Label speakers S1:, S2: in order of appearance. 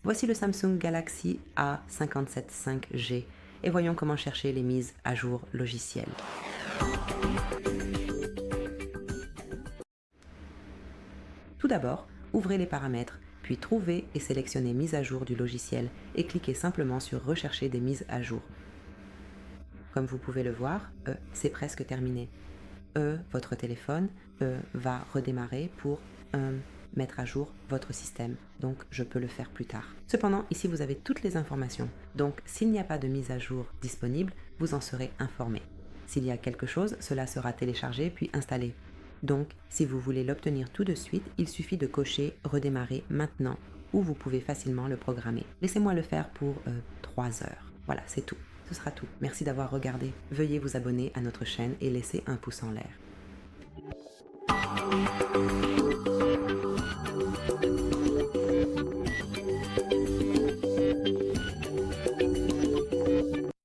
S1: Voici le Samsung Galaxy A57 5G et voyons comment chercher les mises à jour logicielles. Tout d'abord, ouvrez les paramètres, puis trouvez et sélectionnez mise à jour du logiciel et cliquez simplement sur rechercher des mises à jour. Comme vous pouvez le voir, c'est presque terminé. Votre téléphone va redémarrer pour mettre à jour votre système. Donc, je peux le faire plus tard. Cependant, ici, vous avez toutes les informations. Donc, s'il n'y a pas de mise à jour disponible, vous en serez informé. S'il y a quelque chose, cela sera téléchargé puis installé. Donc, si vous voulez l'obtenir tout de suite, il suffit de cocher « Redémarrer maintenant » ou vous pouvez facilement le programmer. Laissez-moi le faire pour 3 heures. Voilà, c'est tout. Ce sera tout. Merci d'avoir regardé. Veuillez vous abonner à notre chaîne et laisser un pouce en l'air.